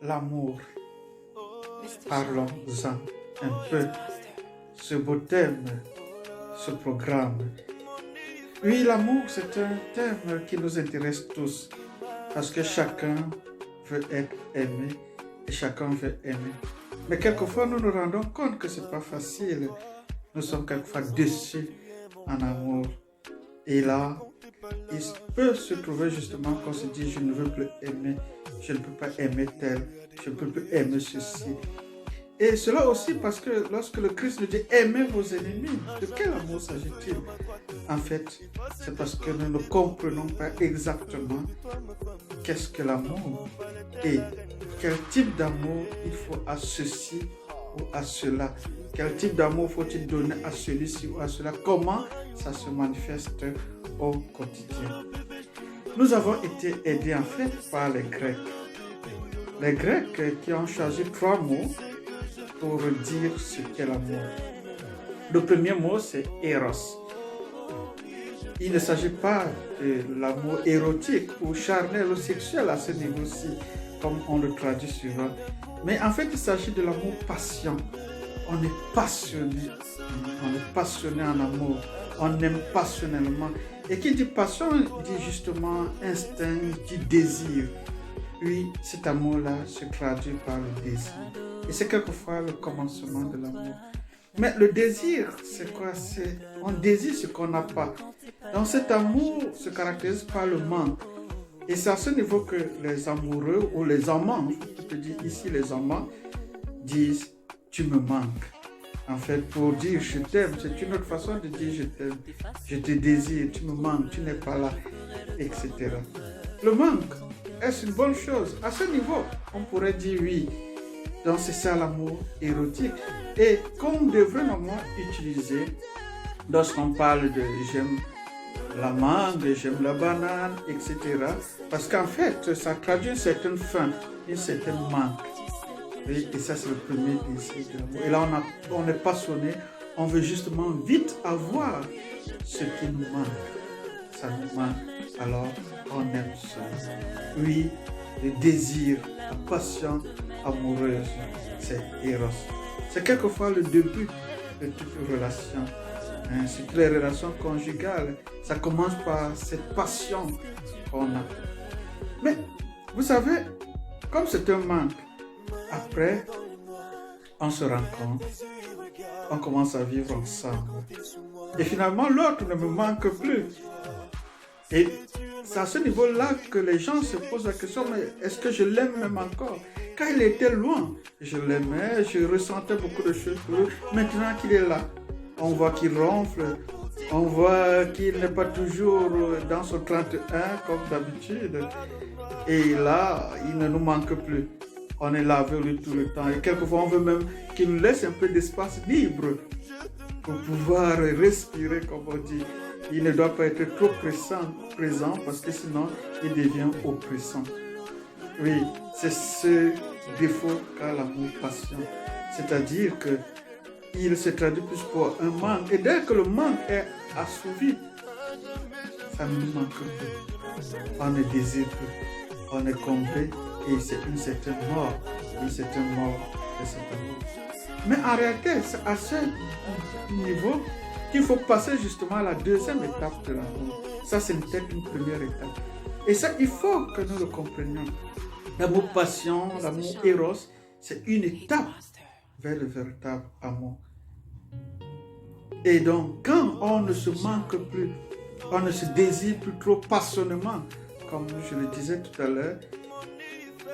l'amour. Parlons-en un peu. Ce beau thème, ce programme. Oui, l'amour, c'est un thème qui nous intéresse tous parce que chacun veut être aimé et chacun veut aimer. Mais quelquefois, nous nous rendons compte que ce n'est pas facile. Nous sommes quelquefois déçus en amour. Et là, il peut se trouver justement qu'on se dit, je ne veux plus aimer, je ne peux pas aimer tel, je ne peux plus aimer ceci. Et cela aussi parce que lorsque le Christ nous dit aimez vos ennemis, de quel amour s'agit-il? En fait, c'est parce que nous ne comprenons pas exactement qu'est-ce que l'amour et quel type d'amour il faut à ceci ou à cela. Quel type d'amour faut-il donner à celui-ci ou à cela? Comment ça se manifeste au quotidien? Nous avons été aidés en fait par les Grecs. Les Grecs qui ont choisi 3 mots pour dire ce qu'est l'amour. Le premier mot, c'est Eros. Il ne s'agit pas de l'amour érotique ou charnel ou sexuel à ce niveau-ci, comme on le traduit souvent. Mais en fait, il s'agit de l'amour passion. On est passionné en amour. On aime passionnellement. Et qui dit passion, dit justement instinct, dit désir. Oui, cet amour-là se traduit par le désir. Et c'est quelquefois le commencement de l'amour. Mais le désir, c'est quoi? On désire ce qu'on n'a pas. Donc cet amour se caractérise par le manque. Et c'est à ce niveau que les amoureux ou les amants, je te dis ici les amants, disent « tu me manques ». En fait, pour dire « je t'aime », c'est une autre façon de dire « je t'aime »,« je te désire »,« tu me manques »,« tu n'es pas là », etc. Le manque, est-ce une bonne chose? À ce niveau, on pourrait dire oui. Donc c'est ça l'amour érotique. Et qu'on devrait normalement utiliser lorsqu'on parle de j'aime la mangue, j'aime la banane, etc. Parce qu'en fait, ça traduit une certaine faim, une certaine manque. Et ça, c'est le premier désir de l'amour. Et là, on est passionné, on veut justement vite avoir ce qui nous manque. Ça nous manque, alors on aime ça. Oui, le désir, la passion amoureuse, c'est Eros. C'est quelquefois le début de toute relation. Surtout les relations conjugales, ça commence par cette passion qu'on a. Mais vous savez, comme c'est un manque, après, on se rencontre, on commence à vivre ensemble. Et finalement, l'autre ne me manque plus. Et c'est à ce niveau-là que les gens se posent la question, mais est-ce que je l'aime même encore? Quand il était loin, je l'aimais, je ressentais beaucoup de choses pour lui. Maintenant qu'il est là, on voit qu'il ronfle, on voit qu'il n'est pas toujours dans son 31 comme d'habitude. Et là, il ne nous manque plus. On est là avec lui tout le temps. Et quelquefois, on veut même qu'il nous laisse un peu d'espace libre pour pouvoir respirer, comme on dit. Il ne doit pas être trop présent parce que sinon, il devient oppressant. Oui, c'est ce défaut qu'a l'amour passion. C'est-à-dire qu'il se traduit plus pour un manque. Et dès que le manque est assouvi, ça ne nous manque plus. On ne désire plus. On est comblé et c'est une certaine mort. Une certaine mort de cet amour. Mais en réalité, c'est à ce niveau qu'il faut passer justement à la deuxième étape de l'amour. Ça, c'est peut-être une première étape. Et ça, il faut que nous le comprenions. L'amour passion, l'amour éros, c'est une étape vers le véritable amour. Et donc, quand on ne se manque plus, on ne se désire plus trop passionnément, comme je le disais tout à l'heure,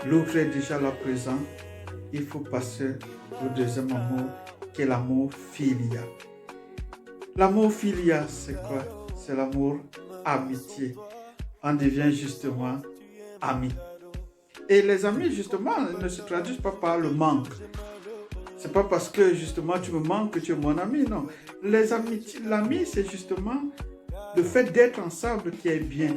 l'autre est déjà là présent, il faut passer au deuxième amour, qui est l'amour philia. L'amour philia, c'est quoi? C'est l'amour amitié. On devient justement amis. Et les amis, justement, ne se traduisent pas par le manque. C'est pas parce que, justement, tu me manques que tu es mon ami, non. Les amitiés, l'ami, c'est justement le fait d'être ensemble qui est bien.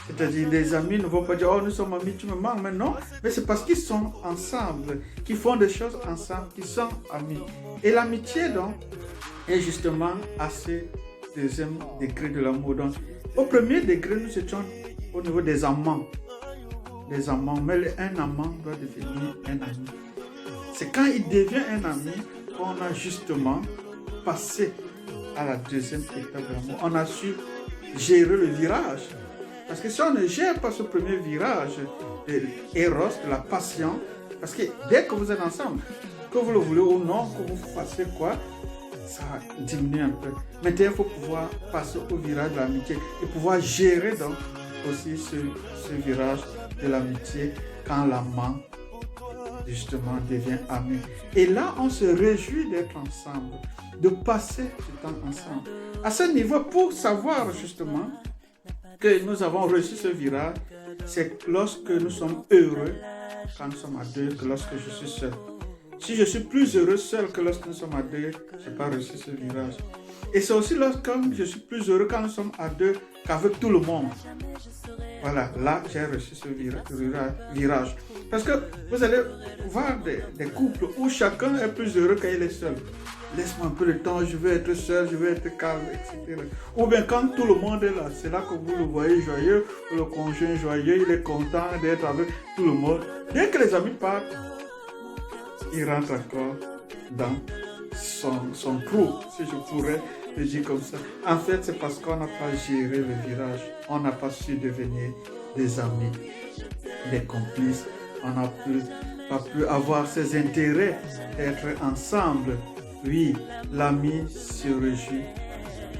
C'est-à-dire, les amis ne vont pas dire, oh, nous sommes amis, tu me manques, mais non. Mais c'est parce qu'ils sont ensemble, qu'ils font des choses ensemble, qu'ils sont amis. Et l'amitié, donc, est justement à ce deuxième degré de l'amour. Donc, au premier degré, nous étions au niveau des amants. des amants, mais un amant doit devenir un ami. C'est quand il devient un ami qu'on a justement passé à la deuxième étape de l'amour. On a su gérer le virage. Parce que si on ne gère pas ce premier virage de l'éros, de la passion, parce que dès que vous êtes ensemble, que vous le voulez ou non, que vous fassiez quoi, ça diminue un peu. Maintenant, il faut pouvoir passer au virage de l'amitié et pouvoir gérer donc aussi ce virage de l'amitié quand l'amant justement devient ami. Et là, on se réjouit d'être ensemble, de passer du temps ensemble. À ce niveau, pour savoir justement que nous avons reçu ce virage, c'est lorsque nous sommes heureux quand nous sommes à deux que lorsque je suis seul. Si je suis plus heureux seul que lorsque nous sommes à deux, je n'ai pas reçu ce virage. Et c'est aussi lorsque je suis plus heureux quand nous sommes à deux qu'avec tout le monde. Voilà, là j'ai reçu ce virage. Parce que vous allez voir des couples où chacun est plus heureux quand il est seul. Laisse-moi un peu de temps, je veux être seul, je veux être calme, etc. Ou bien quand tout le monde est là, c'est là que vous le voyez joyeux, le conjoint joyeux, il est content d'être avec tout le monde. Dès que les amis partent, il rentre encore dans son trou, si je pourrais le dire comme ça. En fait, c'est parce qu'on n'a pas géré le virage, on n'a pas su devenir des amis, des complices, on n'a pas pu avoir ses intérêts d'être ensemble. Oui, l'ami se réjouit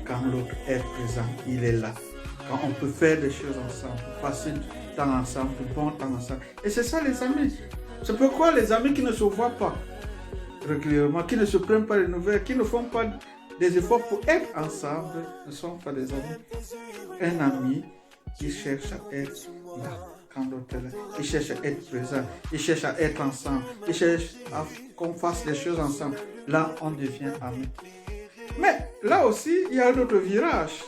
quand l'autre est présent, il est là. Quand on peut faire des choses ensemble, passer du temps ensemble, du bon temps ensemble. Et c'est ça les amis. C'est pourquoi les amis qui ne se voient pas régulièrement, qui ne se prennent pas de nouvelles, qui ne font pas des efforts pour être ensemble, ne sont pas des amis. Un ami qui cherche à être là quand l'autre est là. Il cherche à être présent, il cherche à être ensemble, il cherche à qu'on fasse des choses ensemble. Là, on devient amis. Mais là aussi, il y a un autre virage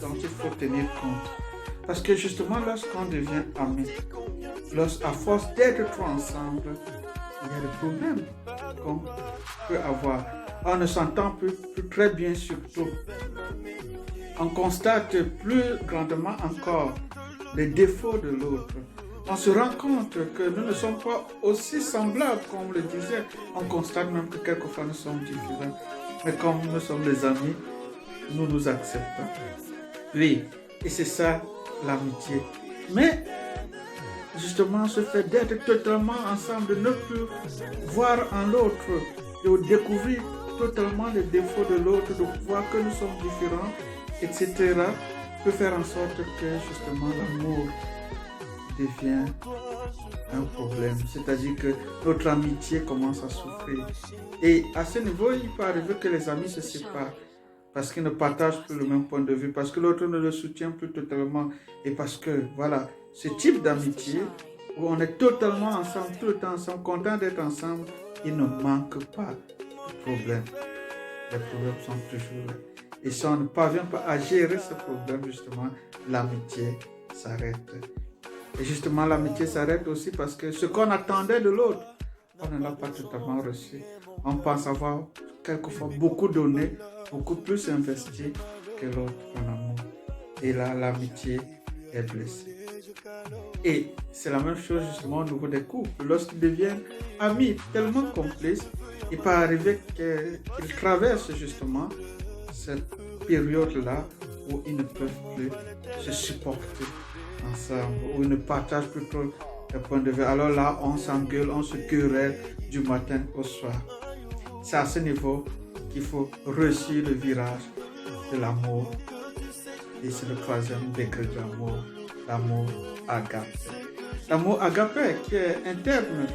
dont il faut tenir compte. Parce que justement, lorsqu'on devient amis, à force d'être trop ensemble, il y a des problèmes qu'on peut avoir. On ne s'entend plus très bien surtout. On constate plus grandement encore les défauts de l'autre. On se rend compte que nous ne sommes pas aussi semblables qu'on le disait. On constate même que quelquefois nous sommes différents. Mais comme nous sommes des amis, nous nous acceptons. Oui, et c'est ça l'amitié. Mais justement, ce fait d'être totalement ensemble, de ne plus voir en l'autre, de découvrir totalement les défauts de l'autre, de voir que nous sommes différents, etc., peut faire en sorte que justement l'amour devient un problème. C'est-à-dire que notre amitié commence à souffrir. Et à ce niveau, il peut arriver que les amis se séparent parce qu'ils ne partagent plus le même point de vue, parce que l'autre ne le soutient plus totalement et parce que, voilà, ce type d'amitié où on est totalement ensemble, tout le temps ensemble, content d'être ensemble, il ne manque pas de problèmes. Les problèmes sont toujours là. Et si on ne parvient pas à gérer ce problème, justement, l'amitié s'arrête. Et justement, l'amitié s'arrête aussi parce que ce qu'on attendait de l'autre, on ne l'a pas totalement reçu. On pense avoir quelquefois beaucoup donné, beaucoup plus investi que l'autre en amour. Et là, l'amitié est blessée. Et c'est la même chose justement au niveau des couples. Lorsqu'ils deviennent amis tellement complices, il peut arriver qu'ils traversent justement cette période-là où ils ne peuvent plus se supporter ensemble, où ils ne partagent plus trop les points de vue. Alors là, on s'engueule, on se querelle du matin au soir. C'est à ce niveau qu'il faut réussir le virage de l'amour. Et c'est le troisième degré de l'amour, l'amour agape. L'amour agape, qui est un terme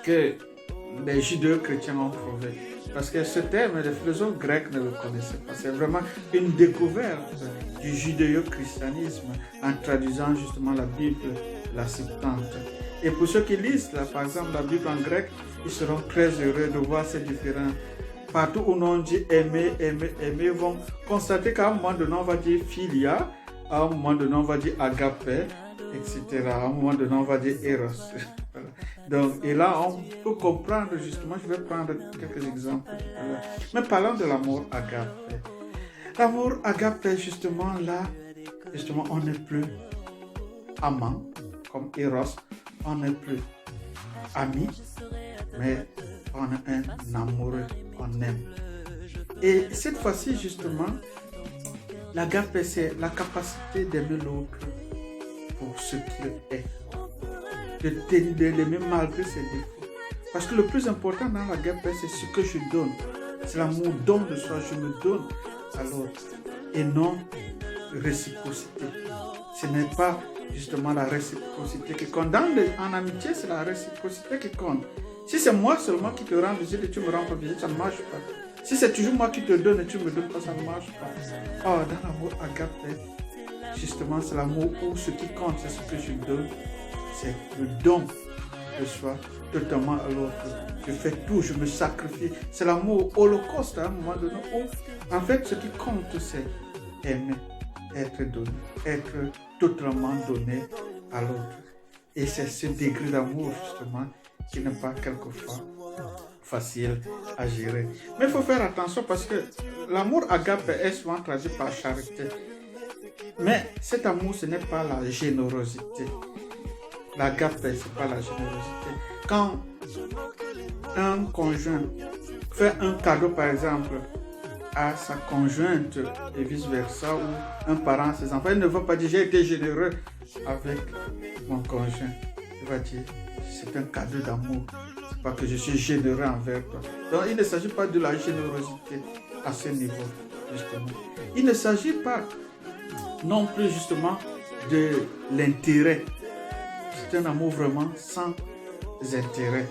que les judéo-chrétiens ont trouvé. Parce que ce terme, les philosophes grecs ne le connaissaient pas. C'est vraiment une découverte du judéo-christianisme en traduisant justement la Bible, la Septante. Et pour ceux qui lisent, là, par exemple, la Bible en grec, ils seront très heureux de voir ces différents. Partout où on dit aimer, aimer, aimer, ils vont constater qu'à un moment donné, on va dire philia, à un moment donné, on va dire agape, etc. À un moment donné, on va dire eros. Voilà. Donc, et là, on peut comprendre justement, je vais prendre quelques exemples. Mais parlons de l'amour agape. L'amour agape, justement, là, justement, on n'est plus amant, comme Eros, on n'est plus amis, mais on est un amoureux, on aime. Et cette fois-ci, justement, l'agape, c'est la capacité d'aimer l'autre pour ce qu'il est, de l'aimer malgré ses défauts. Parce que le plus important dans l'agape, c'est ce que je donne. C'est l'amour don de soi, je me donne à l'autre et non réciprocité. Ce n'est pas justement la réciprocité qui compte. En amitié, c'est la réciprocité qui compte. Si c'est moi seulement qui te rends visite et tu me rends pas visite, ça ne marche pas. Si c'est toujours moi qui te donne et tu me donnes pas, ça ne marche pas. Oh, dans l'amour agape, justement, c'est l'amour où ce qui compte, c'est ce que je donne. C'est le don de soi totalement à l'autre. Je fais tout, je me sacrifie. C'est l'amour holocauste à un moment donné où, en fait, ce qui compte, c'est aimer, être donné, être totalement donné à l'autre. Et c'est ce degré d'amour, justement, qui n'est pas quelquefois facile à gérer. Mais il faut faire attention parce que l'amour agape est souvent traduit par charité. Mais cet amour, ce n'est pas la générosité. L'agape, ce n'est pas la générosité. Quand un conjoint fait un cadeau, par exemple, à sa conjointe et vice-versa, ou un parent à ses enfants, il ne va pas dire « j'ai été généreux avec mon conjoint ». Il va dire « c'est un cadeau d'amour, c'est pas que je suis généreux envers toi ». Donc il ne s'agit pas de la générosité à ce niveau, justement. Il ne s'agit pas non plus, justement, de l'intérêt. C'est un amour vraiment sans intérêt.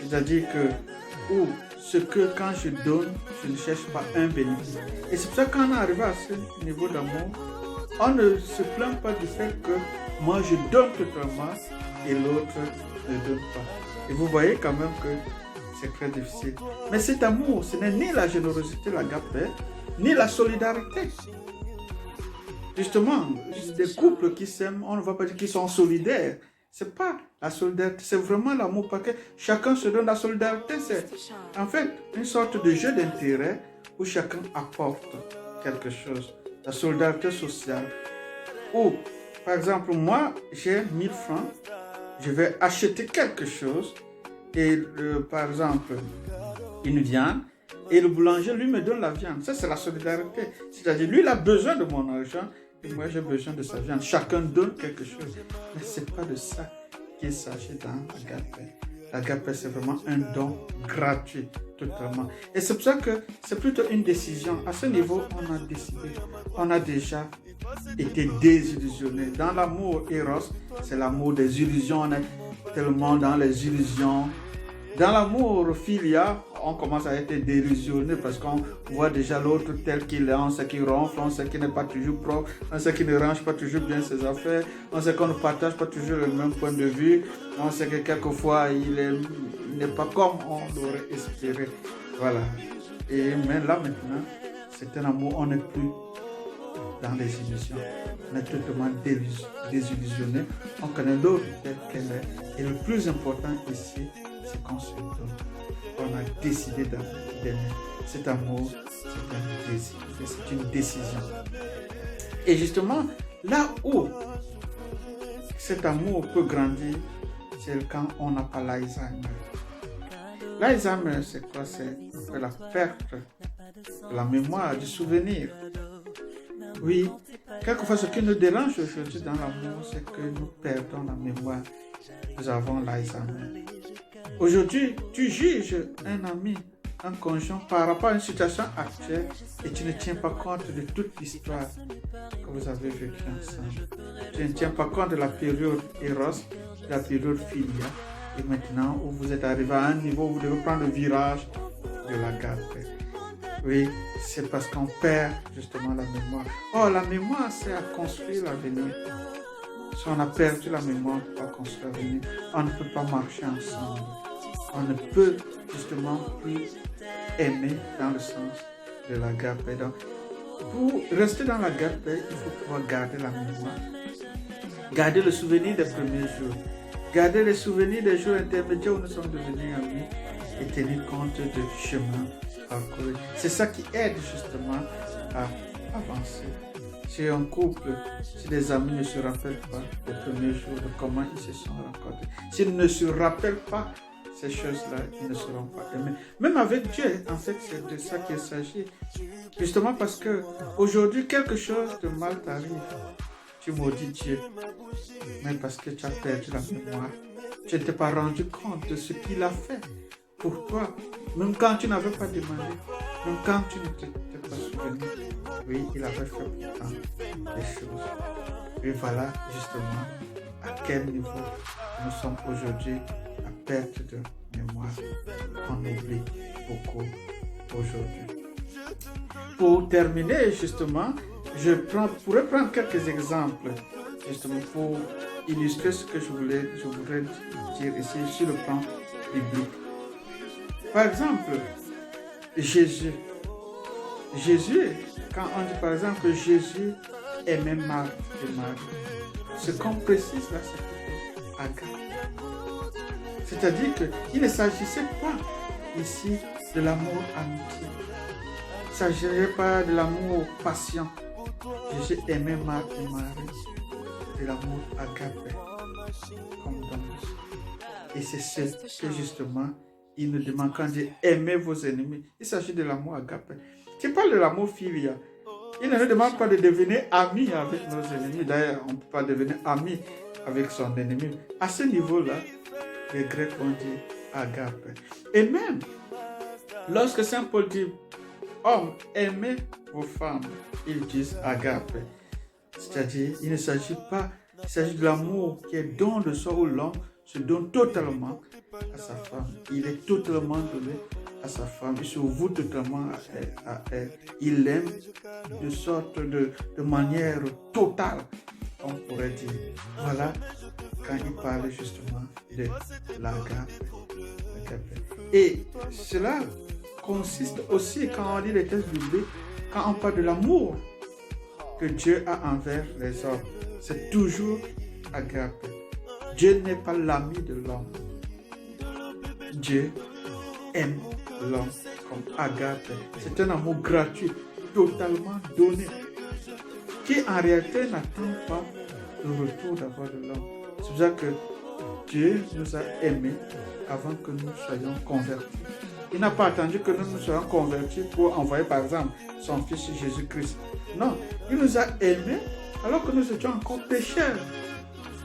C'est-à-dire que, ce que quand je donne, je ne cherche pas un bénéfice. Et c'est pour ça que quand on arrive à ce niveau d'amour, on ne se plaint pas du fait que moi je donne totalement et l'autre ne donne pas. Et vous voyez quand même que c'est très difficile. Mais cet amour, ce n'est ni la générosité, l'agape, ni la solidarité. Justement, des couples qui s'aiment, on ne va pas dire qu'ils sont solidaires. C'est pas la solidarité, c'est vraiment l'amour parce que chacun se donne. La solidarité, c'est en fait une sorte de jeu d'intérêt où chacun apporte quelque chose. La solidarité sociale. Ou, par exemple, moi, j'ai 1000 francs, je vais acheter quelque chose et, par exemple, une viande et le boulanger, lui, me donne la viande. Ça, c'est la solidarité. C'est-à-dire, lui, il a besoin de mon argent. Et moi, j'ai besoin de sa viande. Chacun donne quelque chose. Mais ce n'est pas de ça qu'il s'agit dans l'agape. L'agape, c'est vraiment un don gratuit, totalement. Et c'est pour ça que c'est plutôt une décision. À ce niveau, on a décidé. On a déjà été désillusionné. Dans l'amour Eros, c'est l'amour des illusions. On est tellement dans les illusions. Dans l'amour Philia, on commence à être désillusionné parce qu'on voit déjà l'autre tel qu'il est, on sait qu'il ronfle, on sait qu'il n'est pas toujours propre, on sait qu'il ne range pas toujours bien ses affaires, on sait qu'on ne partage pas toujours le même point de vue, on sait que quelquefois il n'est pas comme on l'aurait espéré. Voilà. Mais là maintenant, c'est un amour, on n'est plus dans les illusions. On est totalement désillusionné. On connaît l'autre tel qu'elle est. Et le plus important ici, c'est qu'on se donne. On a décidé d'aimer. Cet amour, c'est un désir, c'est une décision. Et justement, là où cet amour peut grandir, c'est quand on n'a pas l'Alzheimer. L'Alzheimer, c'est quoi? C'est la perte de la mémoire, du souvenir. Oui, quelquefois, ce qui nous dérange aujourd'hui dans l'amour, c'est que nous perdons la mémoire. Nous avons l'Alzheimer. Aujourd'hui, tu juges un ami, un conjoint par rapport à une situation actuelle et tu ne tiens pas compte de toute l'histoire que vous avez vécue ensemble. Tu ne tiens pas compte de la période Eros, de la période Philia. Et maintenant, où vous êtes arrivé à un niveau où vous devez prendre le virage de l'agape. Oui, c'est parce qu'on perd justement la mémoire. Oh, la mémoire, c'est à construire l'avenir. Si on a perdu la mémoire, on ne peut pas construire l'avenir. On ne peut pas marcher ensemble. On ne peut justement plus aimer dans le sens de l'agape. Donc, pour rester dans l'agape, il faut pouvoir garder la mémoire. Garder le souvenir des premiers jours. Garder les souvenirs des jours intermédiaires où nous sommes devenus amis et tenir compte du chemin parcouru. C'est ça qui aide justement à avancer si un couple, si des amis ne se rappellent pas les premiers jours de comment ils se sont rencontrés, s'ils ne se rappellent pas ces choses-là, ils ne seront pas aimés. Même avec Dieu, en fait, c'est de ça qu'il s'agit. Justement parce que aujourd'hui, quelque chose de mal t'arrive. Tu maudis Dieu, mais parce que tu as perdu la mémoire. Tu ne t'es pas rendu compte de ce qu'il a fait pour toi, même quand tu n'avais pas demandé, même quand tu ne t'étais pas souvenu. Oui, il avait fait pourtant des choses. Et voilà justement à quel niveau nous sommes aujourd'hui à perte de mémoire. On oublie beaucoup aujourd'hui. Pour terminer justement, je pourrais prendre quelques exemples justement pour illustrer ce que je voudrais dire ici sur le plan biblique. Par exemple, Jésus, quand on dit par exemple que Jésus aimait Marthe et Marie, ce qu'on précise là, c'est agape. C'est-à-dire qu'il ne s'agissait pas ici de l'amour amitié. Il ne s'agirait pas de l'amour patient. Jésus aimait Marthe et Marie, de l'amour agape, comme dans le. Et c'est ce que justement il nous demande quand dit aimez vos ennemis. Il s'agit de l'amour agape. C'est pas de l'amour filia. Il ne nous demande pas de devenir amis avec nos ennemis. D'ailleurs, on ne peut pas devenir ami avec son ennemi. À ce niveau-là, les Grecs ont dit agape. Et même, lorsque Saint Paul dit hommes, aimez vos femmes, ils disent agape. C'est-à-dire, il ne s'agit pas, il s'agit de l'amour qui est don de soi où l'homme se donne totalement à sa femme. Il est totalement donné à sa femme. Il se voue totalement à elle. Il l'aime de sorte de manière totale, on pourrait dire. Voilà quand il parle justement de l'agape. Et cela consiste aussi quand on lit les textes bibliques, quand on parle de l'amour que Dieu a envers les hommes. C'est toujours agape. Dieu n'est pas l'ami de l'homme. Dieu aime l'homme comme agape. C'est un amour gratuit, totalement donné, qui en réalité n'attend pas le retour d'abord de l'homme. C'est pour ça que Dieu nous a aimés avant que nous soyons convertis. Il n'a pas attendu que nous soyons convertis pour envoyer par exemple son fils Jésus-Christ. Non, il nous a aimés alors que nous étions encore pécheurs.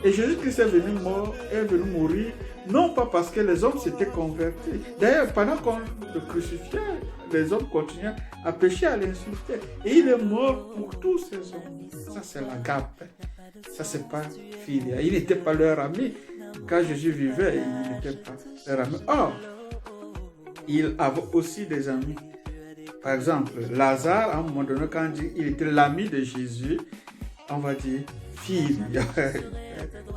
Et Jésus-Christ est venu mourir, non pas parce que les hommes s'étaient convertis. D'ailleurs, pendant qu'on le crucifiait, les hommes continuaient à pécher, à l'insulter. Et il est mort pour tous ces hommes. Ça, c'est l'agape. Ça, c'est pas filia. Il n'était pas leur ami. Quand Jésus vivait, il n'était pas leur ami. Or, il avait aussi des amis. Par exemple, Lazare, à un moment donné, quand il était l'ami de Jésus, on va dire filia.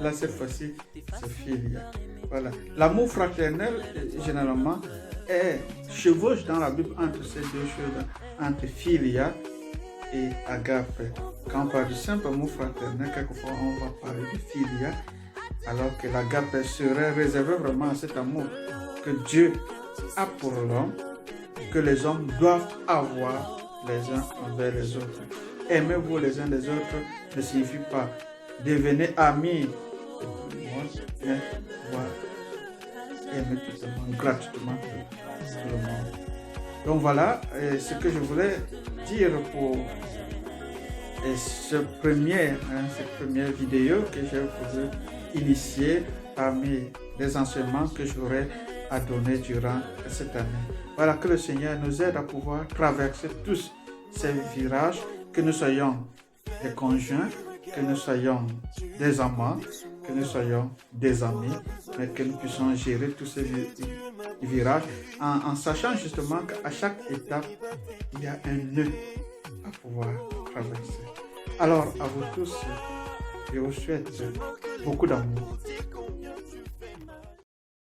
Là, cette fois-ci, c'est filia. Voilà. L'amour fraternel, généralement, chevauche dans la Bible entre ces deux choses, entre filia et agape. Quand on parle du simple amour fraternel, quelquefois, on va parler de filia, alors que l'agape serait réservé vraiment à cet amour que Dieu a pour l'homme, que les hommes doivent avoir les uns envers les autres. Aimez-vous les uns les autres ne signifie pas devenez amis, mais aimer totalement, gratuitement tout le monde. Donc voilà ce que je voulais dire pour cette première vidéo que je voulu initier parmi les enseignements que j'aurai à donner durant cette année. Voilà, que le Seigneur nous aide à pouvoir traverser tous ces virages, que nous soyons des conjoints, que nous soyons des amants, que nous soyons des amis, mais que nous puissions gérer tous ces virages en sachant justement qu'à chaque étape, il y a un nœud à pouvoir traverser. Alors, à vous tous, je vous souhaite beaucoup d'amour,